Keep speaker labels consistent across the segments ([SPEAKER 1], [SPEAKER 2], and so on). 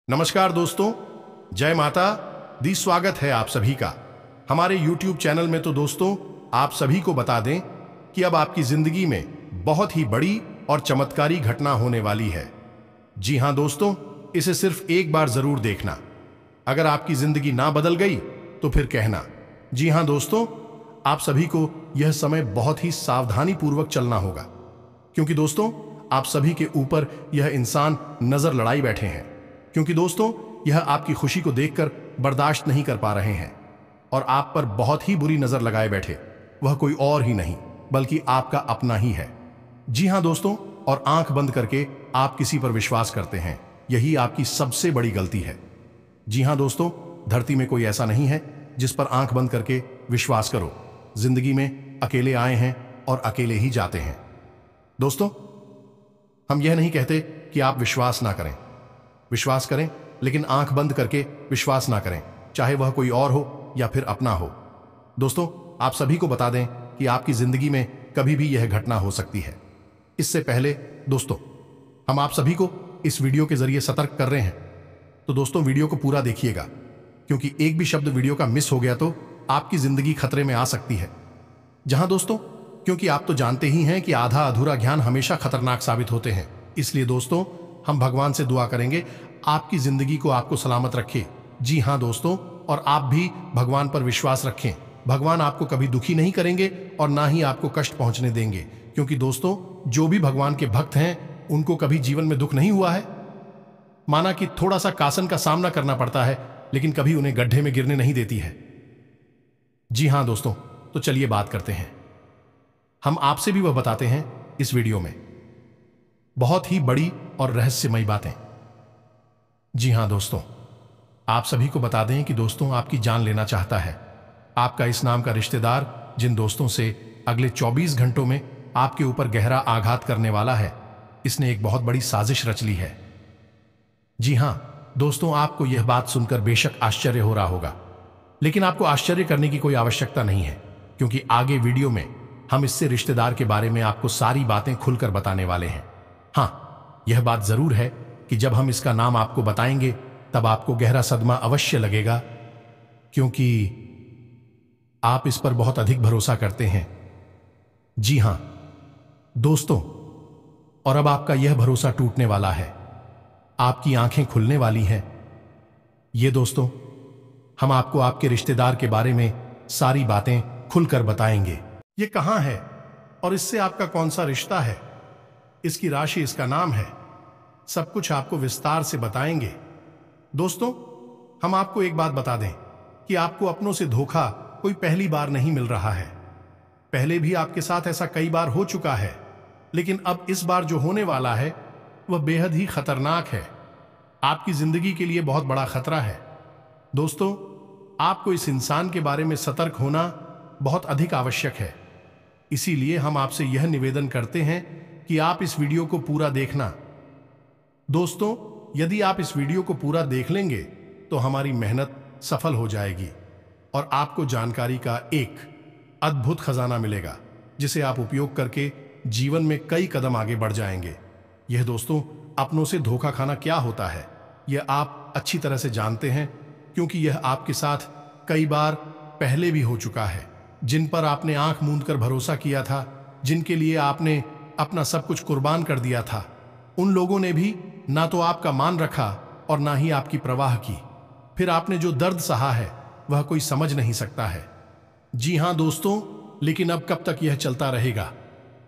[SPEAKER 1] नमस्कार दोस्तों, जय माता दी। स्वागत है आप सभी का हमारे YouTube चैनल में। तो दोस्तों, आप सभी को बता दें कि अब आपकी जिंदगी में बहुत ही बड़ी और चमत्कारी घटना होने वाली है। जी हां दोस्तों, इसे सिर्फ एक बार जरूर देखना। अगर आपकी जिंदगी ना बदल गई तो फिर कहना। जी हां दोस्तों, आप सभी को यह समय बहुत ही सावधानी पूर्वक चलना होगा, क्योंकि दोस्तों आप सभी के ऊपर यह इंसान नजर लड़ाई बैठे हैं। क्योंकि दोस्तों यह आपकी खुशी को देखकर बर्दाश्त नहीं कर पा रहे हैं और आप पर बहुत ही बुरी नजर लगाए बैठे। वह कोई और ही नहीं बल्कि आपका अपना ही है। जी हां दोस्तों, और आंख बंद करके आप किसी पर विश्वास करते हैं। यही आपकी सबसे बड़ी गलती है। जी हां दोस्तों, धरती में कोई ऐसा नहीं है जिस पर आंख बंद करके विश्वास करो। जिंदगी में अकेले आए हैं और अकेले ही जाते हैं। दोस्तों, हम यह नहीं कहते कि आप विश्वास ना करें। विश्वास करें, लेकिन आंख बंद करके विश्वास ना करें, चाहे वह कोई और हो या फिर अपना हो। दोस्तों, आप सभी को बता दें कि आपकी जिंदगी में कभी भी यह घटना हो सकती है। इससे पहले दोस्तों, हम आप सभी को इस वीडियो के जरिए सतर्क कर रहे हैं। तो दोस्तों, वीडियो को पूरा देखिएगा, क्योंकि एक भी शब्द वीडियो का मिस हो गया तो आपकी जिंदगी खतरे में आ सकती है। जहां दोस्तों, क्योंकि आप तो जानते ही हैं कि आधा अधूरा ज्ञान हमेशा खतरनाक साबित होते हैं। इसलिए दोस्तों, हम भगवान से दुआ करेंगे आपकी जिंदगी को आपको सलामत रखे। जी हां दोस्तों, और आप भी भगवान पर विश्वास रखें। भगवान आपको कभी दुखी नहीं करेंगे और ना ही आपको कष्ट पहुंचने देंगे, क्योंकि दोस्तों जो भी भगवान के भक्त हैं उनको कभी जीवन में दुख नहीं हुआ है। माना कि थोड़ा सा कासन का सामना करना पड़ता है, लेकिन कभी उन्हें गड्ढे में गिरने नहीं देती है। जी हां दोस्तों, तो चलिए बात करते हैं। हम आपसे भी वह बताते हैं इस वीडियो में बहुत ही बड़ी और रहस्यमयी बातें। जी हां दोस्तों, आप सभी को बता दें कि दोस्तों आपकी जान लेना चाहता है। आपका इस नाम का रिश्तेदार, जिन दोस्तों से अगले 24 घंटों में आपके ऊपर गहरा आघात करने वाला है, इसने एक बहुत बड़ी साजिश रच ली है। जी हां दोस्तों, आपको यह बात सुनकर बेशक आश्चर्य हो रहा होगा, लेकिन आपको आश्चर्य करने की कोई आवश्यकता नहीं है, क्योंकि आगे वीडियो में हम इससे रिश्तेदार के बारे में आपको सारी बातें खुलकर बताने वाले हैं। हां, यह बात जरूर है कि जब हम इसका नाम आपको बताएंगे तब आपको गहरा सदमा अवश्य लगेगा, क्योंकि आप इस पर बहुत अधिक भरोसा करते हैं। जी हां दोस्तों, और अब आपका यह भरोसा टूटने वाला है। आपकी आंखें खुलने वाली हैं। ये दोस्तों, हम आपको आपके रिश्तेदार के बारे में सारी बातें खुलकर बताएंगे। ये कहां है और इससे आपका कौन सा रिश्ता है, इसकी राशि, इसका नाम है, सब कुछ आपको विस्तार से बताएंगे। दोस्तों, हम आपको एक बात बता दें कि आपको अपनों से धोखा कोई पहली बार नहीं मिल रहा है। पहले भी आपके साथ ऐसा कई बार हो चुका है, लेकिन अब इस बार जो होने वाला है वह बेहद ही खतरनाक है। आपकी जिंदगी के लिए बहुत बड़ा खतरा है। दोस्तों, आपको इस इंसान के बारे में सतर्क होना बहुत अधिक आवश्यक है। इसीलिए हम आपसे यह निवेदन करते हैं कि आप इस वीडियो को पूरा देखना। दोस्तों, यदि आप इस वीडियो को पूरा देख लेंगे तो हमारी मेहनत सफल हो जाएगी और आपको जानकारी का एक अद्भुत खजाना मिलेगा, जिसे आप उपयोग करके जीवन में कई कदम आगे बढ़ जाएंगे। यह दोस्तों, अपनों से धोखा खाना क्या होता है यह आप अच्छी तरह से जानते हैं, क्योंकि यह आपके साथ कई बार पहले भी हो चुका है। जिन पर आपने आंख मूंद कर भरोसा किया था, जिनके लिए आपने अपना सब कुछ कुर्बान कर दिया था, उन लोगों ने भी ना तो आपका मान रखा और ना ही आपकी परवाह की। फिर आपने जो दर्द सहा है वह कोई समझ नहीं सकता है। जी हां दोस्तों, लेकिन अब कब तक यह चलता रहेगा?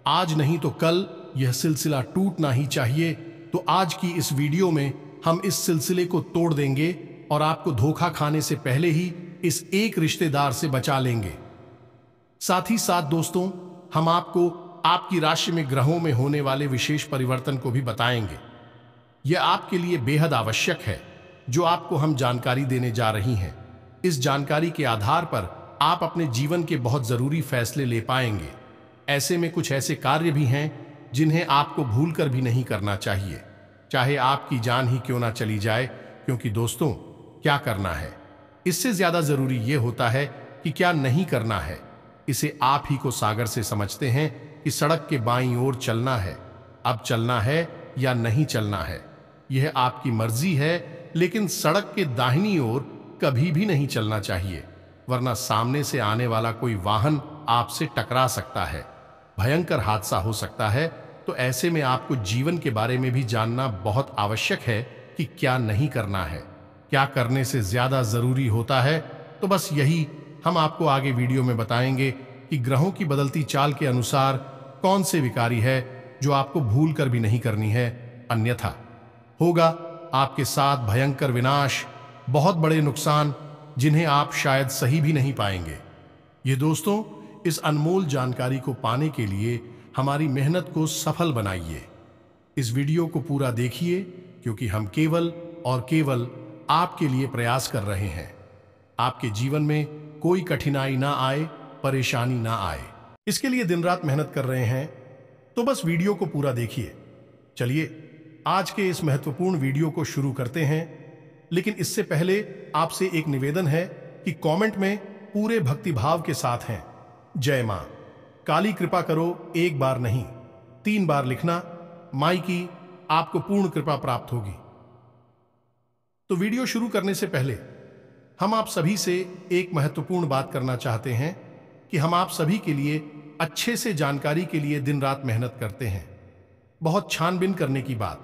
[SPEAKER 1] आज नहीं तो कल यह सिलसिला टूटना ही चाहिए। तो आज की इस वीडियो में हम इस सिलसिले को तोड़ देंगे और आपको धोखा खाने से पहले ही इस एक रिश्तेदार से बचा लेंगे। साथ ही साथ दोस्तों, हम आपको आपकी राशि में ग्रहों में होने वाले विशेष परिवर्तन को भी बताएंगे। यह आपके लिए बेहद आवश्यक है, जो आपको हम जानकारी देने जा रही हैं। इस जानकारी के आधार पर आप अपने जीवन के बहुत जरूरी फैसले ले पाएंगे। ऐसे में कुछ ऐसे कार्य भी हैं जिन्हें आपको भूलकर भी नहीं करना चाहिए, चाहे आपकी जान ही क्यों ना चली जाए। क्योंकि दोस्तों, क्या करना है, इससे ज्यादा जरूरी यह होता है कि क्या नहीं करना है। इसे आप ही को सागर से समझते हैं कि सड़क के बाईं ओर चलना है। अब चलना है या नहीं चलना है, यह आपकी मर्जी है, लेकिन सड़क के दाहिनी ओर कभी भी नहीं चलना चाहिए, वरना सामने से आने वाला कोई वाहन आपसे टकरा सकता है, भयंकर हादसा हो सकता है। तो ऐसे में आपको जीवन के बारे में भी जानना बहुत आवश्यक है कि क्या नहीं करना है, क्या करने से ज्यादा जरूरी होता है। तो बस यही हम आपको आगे वीडियो में बताएंगे कि ग्रहों की बदलती चाल के अनुसार कौन से विकारी है जो आपको भूल कर भी नहीं करनी है, अन्यथा होगा आपके साथ भयंकर विनाश, बहुत बड़े नुकसान जिन्हें आप शायद सही भी नहीं पाएंगे। ये दोस्तों, इस अनमोल जानकारी को पाने के लिए हमारी मेहनत को सफल बनाइए। इस वीडियो को पूरा देखिए, क्योंकि हम केवल और केवल आपके लिए प्रयास कर रहे हैं। आपके जीवन में कोई कठिनाई ना आए, परेशानी ना आए, इसके लिए दिन रात मेहनत कर रहे हैं। तो बस वीडियो को पूरा देखिए। चलिए आज के इस महत्वपूर्ण वीडियो को शुरू करते हैं, लेकिन इससे पहले आपसे एक निवेदन है कि कमेंट में पूरे भक्तिभाव के साथ हैं, जय मां, काली कृपा करो, एक बार नहीं 3 बार लिखना। माई की आपको पूर्ण कृपा प्राप्त होगी। तो वीडियो शुरू करने से पहले हम आप सभी से एक महत्वपूर्ण बात करना चाहते हैं कि हम आप सभी के लिए अच्छे से जानकारी के लिए दिन रात मेहनत करते हैं। बहुत छानबीन करने की बात,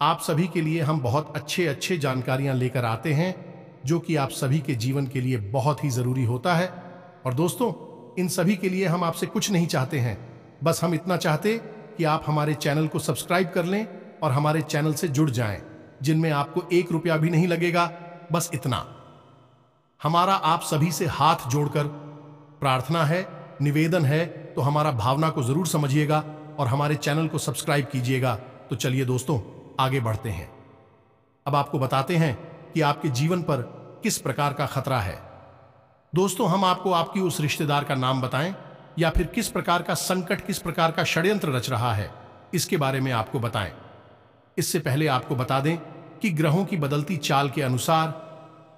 [SPEAKER 1] आप सभी के लिए हम बहुत अच्छे जानकारियां लेकर आते हैं, जो कि आप सभी के जीवन के लिए बहुत ही जरूरी होता है। और दोस्तों, इन सभी के लिए हम आपसे कुछ नहीं चाहते हैं, बस हम इतना चाहते कि आप हमारे चैनल को सब्सक्राइब कर लें और हमारे चैनल से जुड़ जाएं, जिनमें आपको 1 रुपया भी नहीं लगेगा। बस इतना हमारा आप सभी से हाथ जोड़कर प्रार्थना है, निवेदन है। तो हमारा भावना को जरूर समझिएगा और हमारे चैनल को सब्सक्राइब कीजिएगा। तो चलिए दोस्तों, आगे बढ़ते हैं। अब आपको बताते हैं कि आपके जीवन पर किस प्रकार का खतरा है। दोस्तों, हम आपको आपकी उस रिश्तेदार का नाम बताएं या फिर किस प्रकार का संकट, किस प्रकार का षड्यंत्र रच रहा है, इसके बारे में आपको बताएं। इससे पहले आपको बता दें कि ग्रहों की बदलती चाल के अनुसार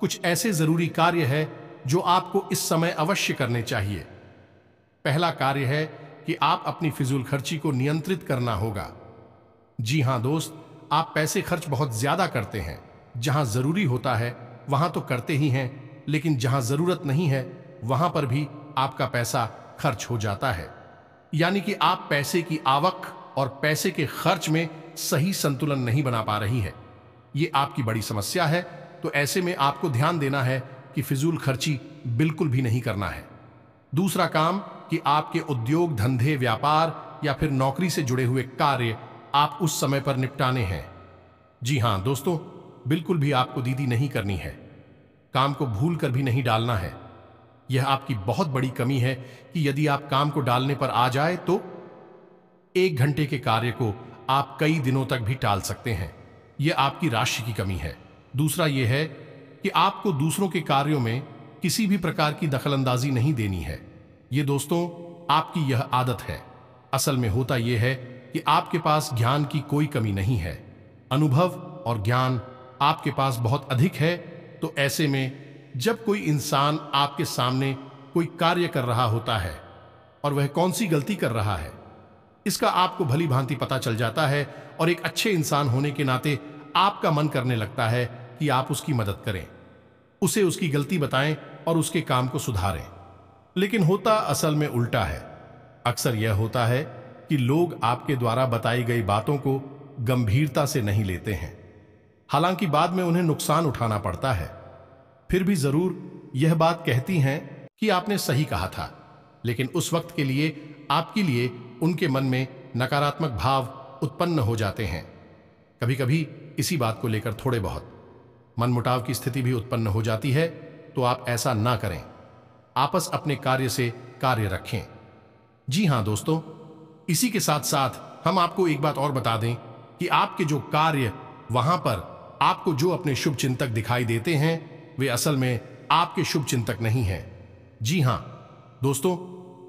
[SPEAKER 1] कुछ ऐसे जरूरी कार्य है जो आपको इस समय अवश्य करने चाहिए। पहला कार्य है कि आप अपनी फिजूल खर्ची को नियंत्रित करना होगा। जी हां दोस्त, आप पैसे खर्च बहुत ज्यादा करते हैं। जहां जरूरी होता है वहां तो करते ही हैं, लेकिन जहां जरूरत नहीं है वहां पर भी आपका पैसा खर्च हो जाता है। यानी कि आप पैसे की आवक और पैसे के खर्च में सही संतुलन नहीं बना पा रही है। ये आपकी बड़ी समस्या है। तो ऐसे में आपको ध्यान देना है कि फिजूल खर्ची बिल्कुल भी नहीं करना है। दूसरा काम कि आपके उद्योग, धंधे, व्यापार या फिर नौकरी से जुड़े हुए कार्य आप उस समय पर निपटाने हैं। जी हां दोस्तों, बिल्कुल भी आपको दीदी नहीं करनी है, काम को भूल कर भी नहीं डालना है। यह आपकी बहुत बड़ी कमी है कि यदि आप काम को डालने पर आ जाए तो 1 घंटे के कार्य को आप कई दिनों तक भी टाल सकते हैं। यह आपकी राशि की कमी है। दूसरा यह है कि आपको दूसरों के कार्यों में किसी भी प्रकार की दखलंदाजी नहीं देनी है। ये दोस्तों, आपकी यह आदत है। असल में होता यह है कि आपके पास ज्ञान की कोई कमी नहीं है, अनुभव और ज्ञान आपके पास बहुत अधिक है। तो ऐसे में जब कोई इंसान आपके सामने कोई कार्य कर रहा होता है और वह कौन सी गलती कर रहा है, इसका आपको भली भांति पता चल जाता है और एक अच्छे इंसान होने के नाते आपका मन करने लगता है कि आप उसकी मदद करें, उसे उसकी गलती बताएं और उसके काम को सुधारें। लेकिन होता असल में उल्टा है। अक्सर यह होता है कि लोग आपके द्वारा बताई गई बातों को गंभीरता से नहीं लेते हैं। हालांकि बाद में उन्हें नुकसान उठाना पड़ता है। फिर भी जरूर यह बात कहती हैं कि आपने सही कहा था, लेकिन उस वक्त के लिए आपके लिए उनके मन में नकारात्मक भाव उत्पन्न हो जाते हैं। कभी कभी इसी बात को लेकर थोड़े बहुत मनमुटाव की स्थिति भी उत्पन्न हो जाती है। तो आप ऐसा ना करें, आपस अपने कार्य से कार्य रखें। जी हां दोस्तों, इसी के साथ साथ हम आपको एक बात और बता दें कि आपके जो कार्य, वहां पर आपको जो अपने शुभ चिंतक दिखाई देते हैं, वे असल में आपके शुभ चिंतक नहीं हैं। जी हां दोस्तों,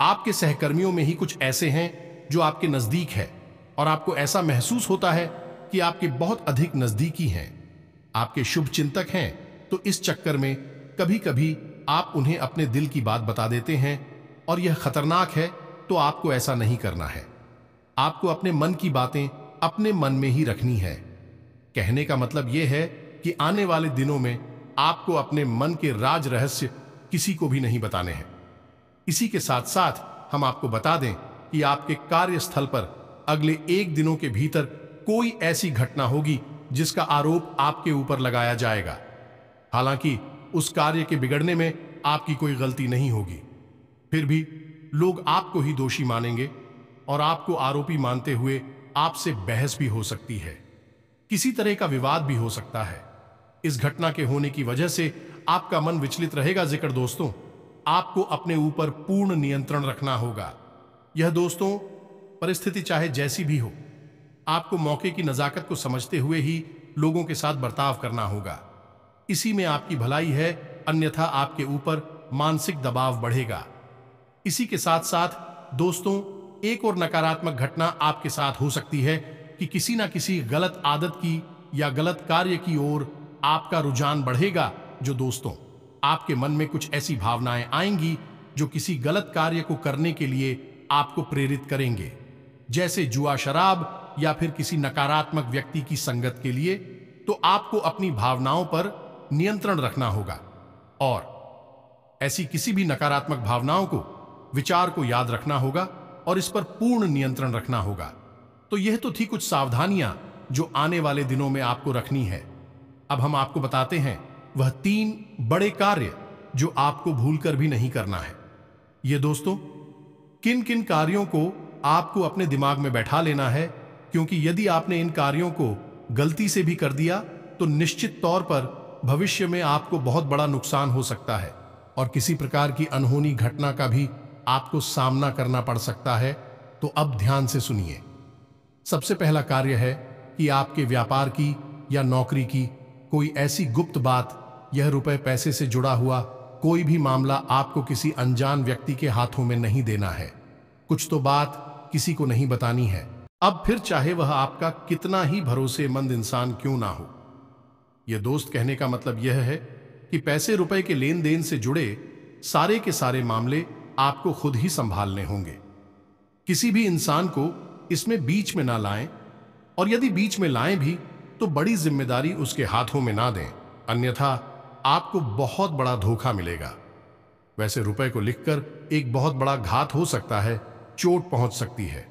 [SPEAKER 1] आपके सहकर्मियों में ही कुछ ऐसे हैं जो आपके नजदीक है और आपको ऐसा महसूस होता है कि आपके बहुत अधिक नजदीकी हैं, आपके शुभ चिंतक हैं। तो इस चक्कर में कभी कभी आप उन्हें अपने दिल की बात बता देते हैं और यह खतरनाक है। तो आपको ऐसा नहीं करना है। आपको अपने मन की बातें अपने मन में ही रखनी है। कहने का मतलब यह है कि आने वाले दिनों में आपको अपने मन के राज रहस्य किसी को भी नहीं बताने हैं। इसी के साथ साथ हम आपको बता दें कि आपके कार्यस्थल पर अगले 1 दिनों के भीतर कोई ऐसी घटना होगी जिसका आरोप आपके ऊपर लगाया जाएगा। हालांकि उस कार्य के बिगड़ने में आपकी कोई गलती नहीं होगी, फिर भी लोग आपको ही दोषी मानेंगे और आपको आरोपी मानते हुए आपसे बहस भी हो सकती है। किसी तरह का विवाद भी हो सकता है। इस घटना के होने की वजह से आपका मन विचलित रहेगा। जिक्र दोस्तों, आपको अपने ऊपर पूर्ण नियंत्रण रखना होगा। यह दोस्तों, परिस्थिति चाहे जैसी भी हो, आपको मौके की नजाकत को समझते हुए ही लोगों के साथ बर्ताव करना होगा। इसी में आपकी भलाई है, अन्यथा आपके ऊपर मानसिक दबाव बढ़ेगा। इसी के साथ साथ दोस्तों, एक और नकारात्मक घटना आपके साथ हो सकती है कि किसी ना किसी गलत आदत की या गलत कार्य की ओर आपका रुझान बढ़ेगा, जो दोस्तों आपके मन में कुछ ऐसी भावनाएं आएंगी जो किसी गलत कार्य को करने के लिए आपको प्रेरित करेंगे, जैसे जुआ, शराब या फिर किसी नकारात्मक व्यक्ति की संगत के लिए। तो आपको अपनी भावनाओं पर नियंत्रण रखना होगा और ऐसी किसी भी नकारात्मक भावनाओं को, विचार को याद रखना होगा और इस पर पूर्ण नियंत्रण रखना होगा। तो यह तो थी कुछ सावधानियां जो आने वाले दिनों में आपको रखनी है। अब हम आपको बताते हैं वह 3 बड़े कार्य जो आपको भूलकर भी नहीं करना है। ये दोस्तों, किन किन कार्यों को आपको अपने दिमाग में बैठा लेना है, क्योंकि यदि आपने इन कार्यों को गलती से भी कर दिया तो निश्चित तौर पर भविष्य में आपको बहुत बड़ा नुकसान हो सकता है और किसी प्रकार की अनहोनी घटना का भी आपको सामना करना पड़ सकता है। तो अब ध्यान से सुनिए। सबसे पहला कार्य है कि आपके व्यापार की या नौकरी की कोई ऐसी गुप्त बात, यह रुपए पैसे से जुड़ा हुआ कोई भी मामला आपको किसी अनजान व्यक्ति के हाथों में नहीं देना है। कुछ तो बात किसी को नहीं बतानी है। अब फिर चाहे वह आपका कितना ही भरोसेमंद इंसान क्यों ना हो। यह दोस्त कहने का मतलब यह है कि पैसे रुपए के लेन देन से जुड़े सारे के सारे मामले आपको खुद ही संभालने होंगे। किसी भी इंसान को इसमें बीच में ना लाएं, और यदि बीच में लाएं भी तो बड़ी जिम्मेदारी उसके हाथों में ना दें, अन्यथा आपको बहुत बड़ा धोखा मिलेगा। वैसे रुपए को लिखकर एक बहुत बड़ा घात हो सकता है, चोट पहुंच सकती है।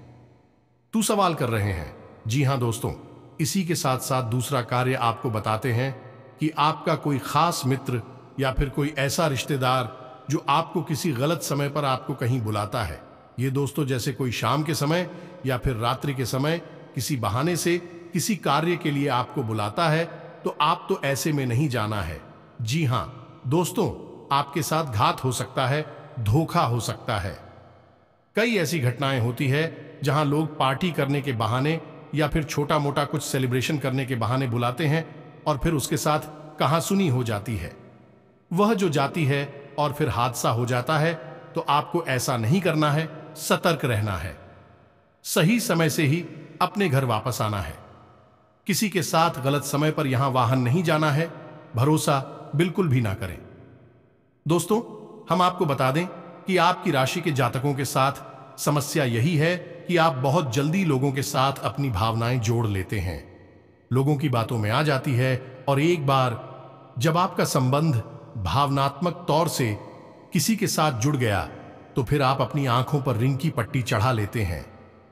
[SPEAKER 1] तू सवाल कर रहे हैं? जी हां दोस्तों, इसी के साथ साथ दूसरा कार्य आपको बताते हैं कि आपका कोई खास मित्र या फिर कोई ऐसा रिश्तेदार जो आपको किसी गलत समय पर आपको कहीं बुलाता है। ये दोस्तों, जैसे कोई शाम के समय या फिर रात्रि के समय किसी बहाने से किसी कार्य के लिए आपको बुलाता है, तो आप तो ऐसे में नहीं जाना है। जी हां दोस्तों, आपके साथ घात हो सकता है, धोखा हो सकता है। कई ऐसी घटनाएं होती है जहां लोग पार्टी करने के बहाने या फिर छोटा मोटा कुछ सेलिब्रेशन करने के बहाने बुलाते हैं और फिर उसके साथ कहासुनी हो जाती है। वह जो जाती है और फिर हादसा हो जाता है। तो आपको ऐसा नहीं करना है, सतर्क रहना है। सही समय से ही अपने घर वापस आना है। किसी के साथ गलत समय पर यहां वाहन नहीं जाना है। भरोसा बिल्कुल भी ना करें। दोस्तों, हम आपको बता दें कि आपकी राशि के जातकों के साथ समस्या यही है कि आप बहुत जल्दी लोगों के साथ अपनी भावनाएं जोड़ लेते हैं, लोगों की बातों में आ जाती है, और एक बार जब आपका संबंध भावनात्मक तौर से किसी के साथ जुड़ गया तो फिर आप अपनी आंखों पर रिंग की पट्टी चढ़ा लेते हैं।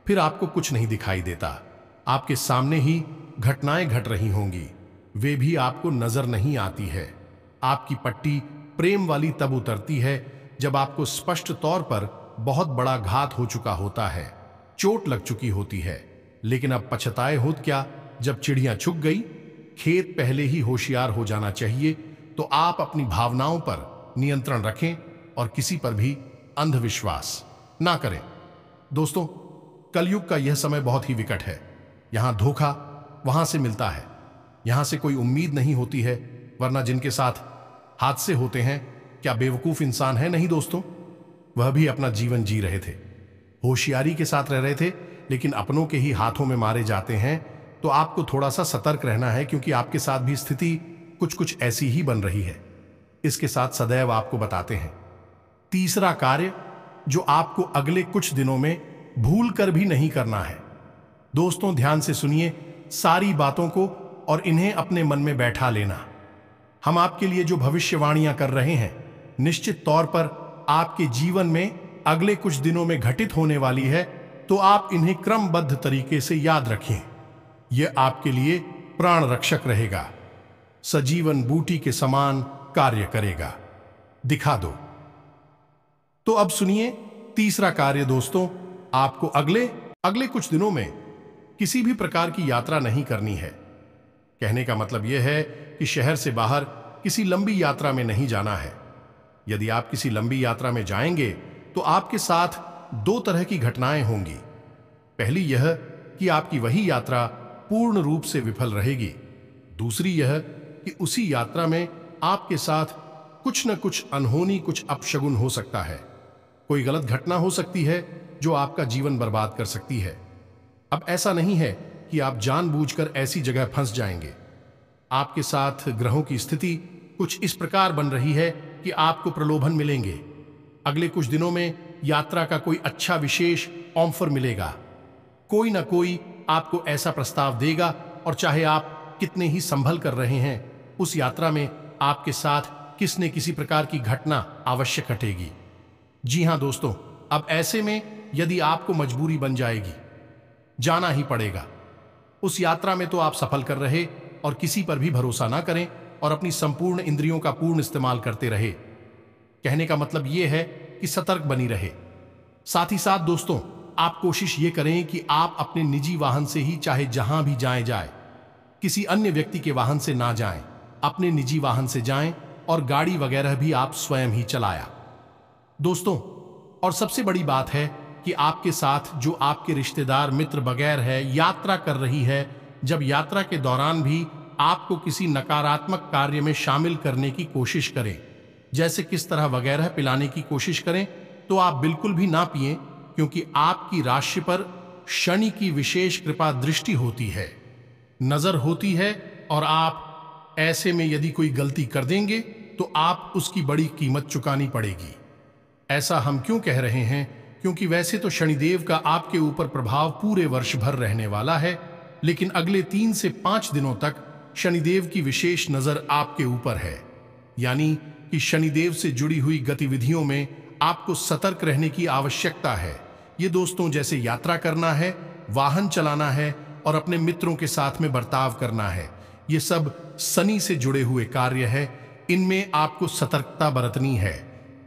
[SPEAKER 1] फिर आपको कुछ नहीं दिखाई देता। आपके सामने ही घटनाएं घट रही होंगी, वे भी आपको नजर नहीं आती है। आपकी पट्टी प्रेम वाली तब उतरती है जब आपको स्पष्ट तौर पर बहुत बड़ा घात हो चुका होता है, चोट लग चुकी होती है। लेकिन अब पछताए होत क्या, जब चिड़ियां छुप गई। खेत पहले ही होशियार हो जाना चाहिए। तो आप अपनी भावनाओं पर नियंत्रण रखें और किसी पर भी अंधविश्वास ना करें। दोस्तों, कलयुग का यह समय बहुत ही विकट है। यहां धोखा वहां से मिलता है, यहां से कोई उम्मीद नहीं होती है, वरना जिनके साथ हादसे होते हैं क्या बेवकूफ इंसान है? नहीं दोस्तों, वह भी अपना जीवन जी रहे थे, होशियारी के साथ रह रहे थे, लेकिन अपनों के ही हाथों में मारे जाते हैं। तो आपको थोड़ा सा सतर्क रहना है, क्योंकि आपके साथ भी स्थिति कुछ ऐसी ही बन रही है। इसके साथ सदैव आपको बताते हैं तीसरा कार्य जो आपको अगले कुछ दिनों में भूल कर भी नहीं करना है। दोस्तों, ध्यान से सुनिए, सारी बातों को और इन्हें अपने मन में बैठा लेना। हम आपके लिए जो भविष्यवाणियां कर रहे हैं निश्चित तौर पर आपके जीवन में अगले कुछ दिनों में घटित होने वाली है, तो आप इन्हें क्रमबद्ध तरीके से याद रखें। यह आपके लिए प्राण रक्षक रहेगा, सजीवन बूटी के समान कार्य करेगा। दिखा दो। तो अब सुनिए तीसरा कार्य दोस्तों, आपको अगले कुछ दिनों में किसी भी प्रकार की यात्रा नहीं करनी है। कहने का मतलब यह है कि शहर से बाहर किसी लंबी यात्रा में नहीं जाना है। यदि आप किसी लंबी यात्रा में जाएंगे तो आपके साथ दो तरह की घटनाएं होंगी। पहली यह कि आपकी वही यात्रा पूर्ण रूप से विफल रहेगी। दूसरी यह कि उसी यात्रा में आपके साथ कुछ न कुछ अनहोनी, कुछ अपशगुन हो सकता है। कोई गलत घटना हो सकती है जो आपका जीवन बर्बाद कर सकती है। अब ऐसा नहीं है कि आप जानबूझकर ऐसी जगह फंस जाएंगे। आपके साथ ग्रहों की स्थिति कुछ इस प्रकार बन रही है कि आपको प्रलोभन मिलेंगे। अगले कुछ दिनों में यात्रा का कोई अच्छा विशेष ऑफर मिलेगा। कोई ना कोई आपको ऐसा प्रस्ताव देगा और चाहे आप कितने ही संभल कर रहे हैं, उस यात्रा में आपके साथ किसी न किसी प्रकार की घटना अवश्य घटेगी। जी हां दोस्तों, अब ऐसे में यदि आपको मजबूरी बन जाएगी, जाना ही पड़ेगा। उस यात्रा में तो आप सफल कर रहे और किसी पर भी भरोसा ना करें और अपनी संपूर्ण इंद्रियों का पूर्ण इस्तेमाल करते रहे। कहने का मतलब यह है कि सतर्क बनी रहे। साथ ही साथ दोस्तों, आप कोशिश ये करें कि आप अपने निजी वाहन से ही चाहे जहां भी जाए, किसी अन्य व्यक्ति के वाहन से ना जाएं। अपने निजी वाहन से जाएं और गाड़ी वगैरह भी आप स्वयं ही चलाया दोस्तों। और सबसे बड़ी बात है कि आपके साथ जो आपके रिश्तेदार, मित्र वगैरह है, यात्रा कर रही है, जब यात्रा के दौरान भी आपको किसी नकारात्मक कार्य में शामिल करने की कोशिश करें, जैसे किस तरह वगैरह पिलाने की कोशिश करें, तो आप बिल्कुल भी ना पिएं, क्योंकि आपकी राशि पर शनि की विशेष कृपा दृष्टि होती है, नजर होती है। और आप ऐसे में यदि कोई गलती कर देंगे तो आप उसकी बड़ी कीमत चुकानी पड़ेगी। ऐसा हम क्यों कह रहे हैं? क्योंकि वैसे तो शनिदेव का आपके ऊपर प्रभाव पूरे वर्ष भर रहने वाला है, लेकिन अगले 3 से 5 दिनों तक शनिदेव की विशेष नजर आपके ऊपर है। यानी कि शनिदेव से जुड़ी हुई गतिविधियों में आपको सतर्क रहने की आवश्यकता है। ये दोस्तों, जैसे यात्रा करना है, वाहन चलाना है और अपने मित्रों के साथ में बर्ताव करना है, ये सब शनि से जुड़े हुए कार्य है। इनमें आपको सतर्कता बरतनी है।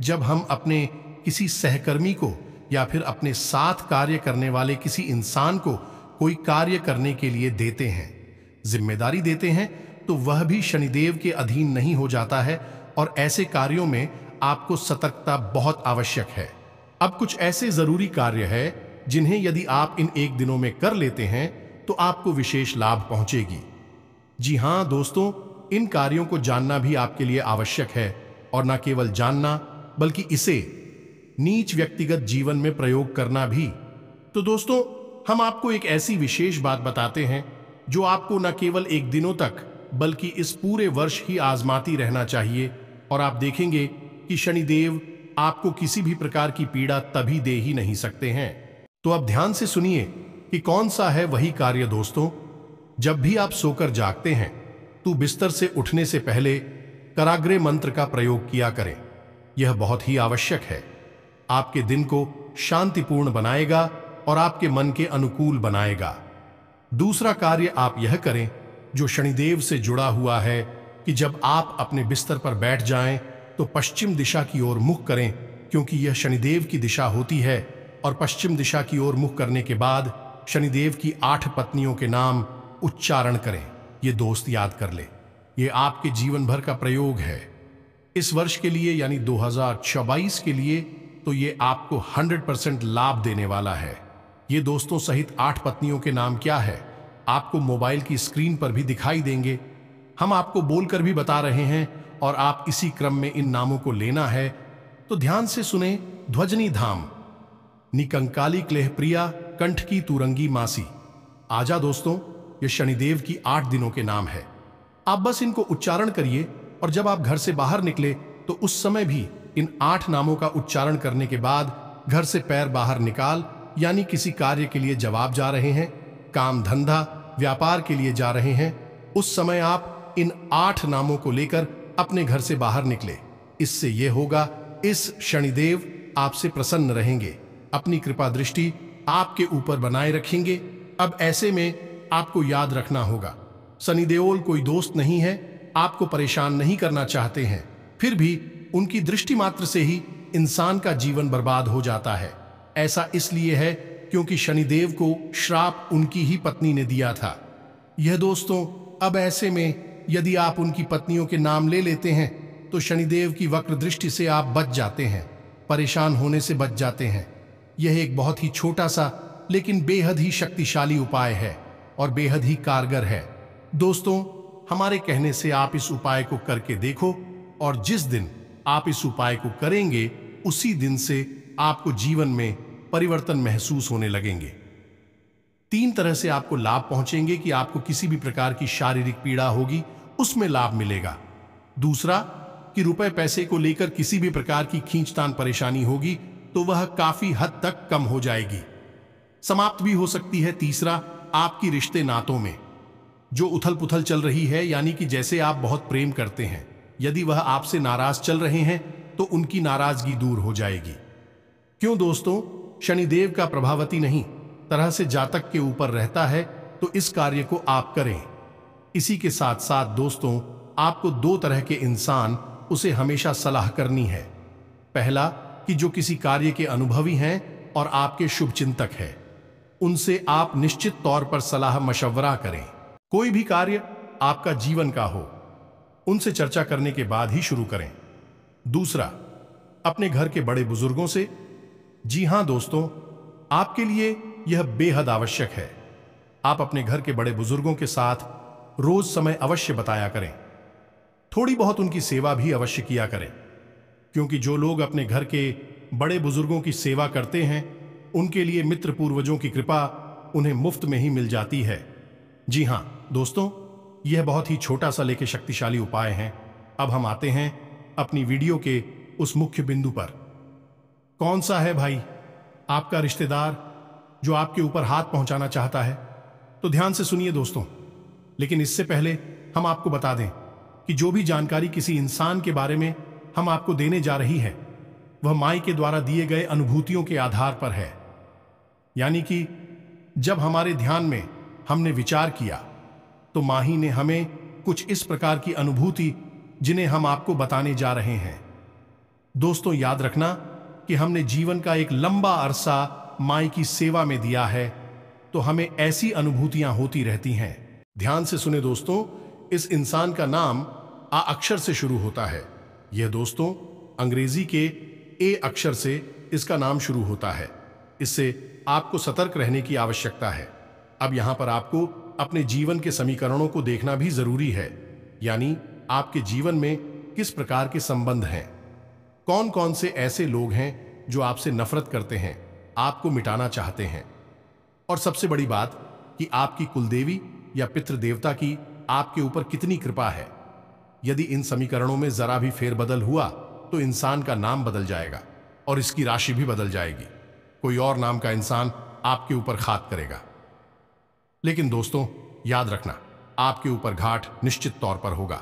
[SPEAKER 1] जब हम अपने किसी सहकर्मी को या फिर अपने साथ कार्य करने वाले किसी इंसान को कोई कार्य करने के लिए देते हैं, जिम्मेदारी देते हैं, तो वह भी शनिदेव के अधीन नहीं हो जाता है। और ऐसे कार्यों में आपको सतर्कता बहुत आवश्यक है। अब कुछ ऐसे जरूरी कार्य है जिन्हें यदि आप इन 1 दिनों में कर लेते हैं तो आपको विशेष लाभ पहुंचेगी। जी हां दोस्तों, इन कार्यों को जानना भी आपके लिए आवश्यक है, और न केवल जानना बल्कि इसे नीच व्यक्तिगत जीवन में प्रयोग करना भी। तो दोस्तों, हम आपको एक ऐसी विशेष बात बताते हैं जो आपको न केवल 1 दिनों तक बल्कि इस पूरे वर्ष ही आजमाती रहना चाहिए, और आप देखेंगे कि शनिदेव आपको किसी भी प्रकार की पीड़ा तभी दे ही नहीं सकते हैं। तो अब ध्यान से सुनिए कि कौन सा है वही कार्य दोस्तों। जब भी आप सोकर जागते हैं तो बिस्तर से उठने से पहले कराग्रे मंत्र का प्रयोग किया करें। यह बहुत ही आवश्यक है। आपके दिन को शांतिपूर्ण बनाएगा और आपके मन के अनुकूल बनाएगा। दूसरा कार्य आप यह करें जो शनिदेव से जुड़ा हुआ है कि जब आप अपने बिस्तर पर बैठ जाएं तो पश्चिम दिशा की ओर मुख करें, क्योंकि यह शनिदेव की दिशा होती है। और पश्चिम दिशा की ओर मुख करने के बाद शनिदेव की 8 पत्नियों के नाम उच्चारण करें। ये दोस्त याद कर ले, ये आपके जीवन भर का प्रयोग है। इस वर्ष के लिए यानी 2024 के लिए तो ये आपको 100% लाभ देने वाला है। ये दोस्तों सहित 8 पत्नियों के नाम क्या है, आपको मोबाइल की स्क्रीन पर भी दिखाई देंगे। हम आपको बोलकर भी बता रहे हैं और आप इसी क्रम में इन नामों को लेना है। तो ध्यान से सुने। ध्वजनी धाम, निकंकाली क्लेह प्रिया, कंठ की तुरंगी मासी। आजा दोस्तों, ये शनिदेव की 8 दिनों के नाम है। आप बस इनको उच्चारण करिए और जब आप घर से बाहर निकले तो उस समय भी इन 8 नामों का उच्चारण करने के बाद घर से पैर बाहर निकाल, यानी किसी कार्य के लिए जवाब जा रहे हैं, काम धंधा व्यापार के लिए जा रहे हैं, उस समय आप इन 8 नामों को लेकर अपने घर से बाहर निकले। इससे यह होगा, इस शनिदेव आपसे प्रसन्न रहेंगे, अपनी कृपा दृष्टि आपके ऊपर बनाए रखेंगे। अब ऐसे में आपको याद रखना होगा, शनि देओल कोई दोस्त नहीं है, आपको परेशान नहीं करना चाहते हैं, फिर भी उनकी दृष्टि मात्र से ही इंसान का जीवन बर्बाद हो जाता है। ऐसा इसलिए है क्योंकि शनिदेव को श्राप उनकी ही पत्नी ने दिया था। यह दोस्तों, अब ऐसे में यदि आप उनकी पत्नियों के नाम ले लेते हैं तो शनिदेव की वक्र दृष्टि से आप बच जाते हैं, परेशान होने से बच जाते हैं। यह एक बहुत ही छोटा सा लेकिन बेहद ही शक्तिशाली उपाय है और बेहद ही कारगर है। दोस्तों, हमारे कहने से आप इस उपाय को करके देखो और जिस दिन आप इस उपाय को करेंगे उसी दिन से आपको जीवन में परिवर्तन महसूस होने लगेंगे। 3 तरह से आपको लाभ पहुंचेंगे कि आपको किसी भी प्रकार की शारीरिक पीड़ा होगी उसमें लाभ मिलेगा। दूसरा कि रुपए पैसे को लेकर किसी भी प्रकार की खींचतान परेशानी होगी तो वह काफी हद तक कम हो जाएगी, समाप्त भी हो सकती है। तीसरा, आपकी रिश्ते नातों में जो उथल पुथल चल रही है, यानी कि जैसे आप बहुत प्रेम करते हैं, यदि वह आपसे नाराज चल रहे हैं तो उनकी नाराजगी दूर हो जाएगी। क्यों दोस्तों, शनिदेव का प्रभावती नहीं तरह से जातक के ऊपर रहता है, तो इस कार्य को आप करें। इसी के साथ साथ दोस्तों, आपको 2 तरह के इंसान उसे हमेशा सलाह करनी है। पहला कि जो किसी कार्य के अनुभवी हैं और आपके शुभ चिंतक हैं, उनसे आप निश्चित तौर पर सलाह मशवरा करें। कोई भी कार्य आपका जीवन का हो, उनसे चर्चा करने के बाद ही शुरू करें। दूसरा, अपने घर के बड़े बुजुर्गों से। जी हां दोस्तों, आपके लिए यह बेहद आवश्यक है। आप अपने घर के बड़े बुजुर्गों के साथ रोज समय अवश्य बताया करें। थोड़ी बहुत उनकी सेवा भी अवश्य किया करें, क्योंकि जो लोग अपने घर के बड़े बुजुर्गों की सेवा करते हैं उनके लिए मित्र पूर्वजों की कृपा उन्हें मुफ्त में ही मिल जाती है। जी हां दोस्तों, यह बहुत ही छोटा सा लेकिन शक्तिशाली उपाय है। अब हम आते हैं अपनी वीडियो के उस मुख्य बिंदु पर। कौन सा है भाई आपका रिश्तेदार जो आपके ऊपर हाथ पहुंचाना चाहता है? तो ध्यान से सुनिए दोस्तों, लेकिन इससे पहले हम आपको बता दें कि जो भी जानकारी किसी इंसान के बारे में हम आपको देने जा रही है वह माई के द्वारा दिए गए अनुभूतियों के आधार पर है। यानी कि जब हमारे ध्यान में हमने विचार किया तो माही ने हमें कुछ इस प्रकार की अनुभूति जिन्हें हम आपको बताने जा रहे हैं। दोस्तों, याद रखना कि हमने जीवन का एक लंबा अरसा माई की सेवा में दिया है, तो हमें ऐसी अनुभूतियां होती रहती हैं। ध्यान से सुने दोस्तों, इस इंसान का नाम आ अक्षर से शुरू होता है। यह दोस्तों अंग्रेजी के ए अक्षर से इसका नाम शुरू होता है। इससे आपको सतर्क रहने की आवश्यकता है। अब यहां पर आपको अपने जीवन के समीकरणों को देखना भी जरूरी है, यानी आपके जीवन में किस प्रकार के संबंध हैं, कौन कौन से ऐसे लोग हैं जो आपसे नफरत करते हैं, आपको मिटाना चाहते हैं, और सबसे बड़ी बात कि आपकी कुलदेवी या पितृ देवता की आपके ऊपर कितनी कृपा है। यदि इन समीकरणों में जरा भी फेरबदल हुआ तो इंसान का नाम बदल जाएगा और इसकी राशि भी बदल जाएगी। कोई और नाम का इंसान आपके ऊपर घात करेगा। लेकिन दोस्तों याद रखना, आपके ऊपर घाट निश्चित तौर पर होगा।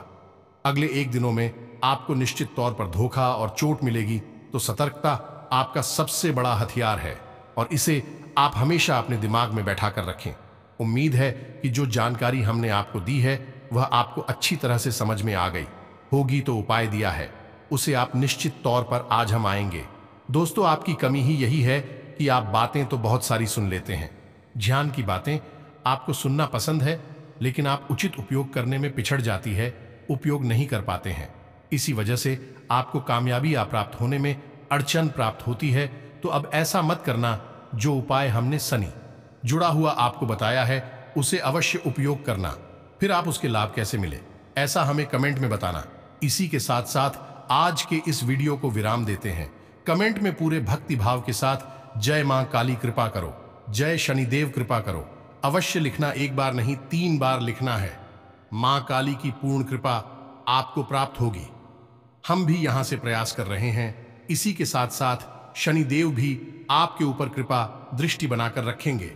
[SPEAKER 1] अगले 1 दिनों में आपको निश्चित तौर पर धोखा और चोट मिलेगी, तो सतर्कता आपका सबसे बड़ा हथियार है और इसे आप हमेशा अपने दिमाग में बैठा कर रखें। उम्मीद है कि जो जानकारी हमने आपको दी है वह आपको अच्छी तरह से समझ में आ गई होगी। तो उपाय दिया है उसे आप निश्चित तौर पर आज हम आएंगे। दोस्तों, आपकी कमी ही यही है कि आप बातें तो बहुत सारी सुन लेते हैं, ज्ञान की बातें आपको सुनना पसंद है, लेकिन आप उचित उपयोग करने में पिछड़ जाती है, उपयोग नहीं कर पाते हैं। इसी वजह से आपको कामयाबी प्राप्त होने में अड़चन प्राप्त होती है। तो अब ऐसा मत करना। जो उपाय हमने शनि जुड़ा हुआ आपको बताया है उसे अवश्य उपयोग करना। फिर आप उसके लाभ कैसे मिले ऐसा हमें कमेंट में बताना। इसी के साथ साथ आज के इस वीडियो को विराम देते हैं। कमेंट में पूरे भक्ति भाव के साथ जय मां काली कृपा करो, जय शनिदेव कृपा करो अवश्य लिखना। 1 बार नहीं 3 बार लिखना है। मां काली की पूर्ण कृपा आपको प्राप्त होगी। हम भी यहां से प्रयास कर रहे हैं। इसी के साथ साथ शनिदेव भी आपके ऊपर कृपा दृष्टि बनाकर रखेंगे।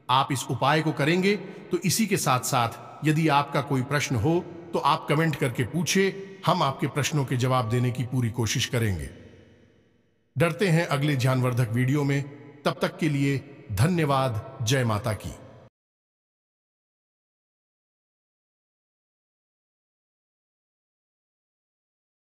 [SPEAKER 1] आप इस उपाय को करेंगे तो इसी के साथ साथ यदि आपका कोई प्रश्न हो तो आप कमेंट करके पूछे, हम आपके प्रश्नों के जवाब देने की पूरी कोशिश करेंगे। डरते हैं अगले ज्ञानवर्धक वीडियो में, तब तक के लिए धन्यवाद। जय माता की।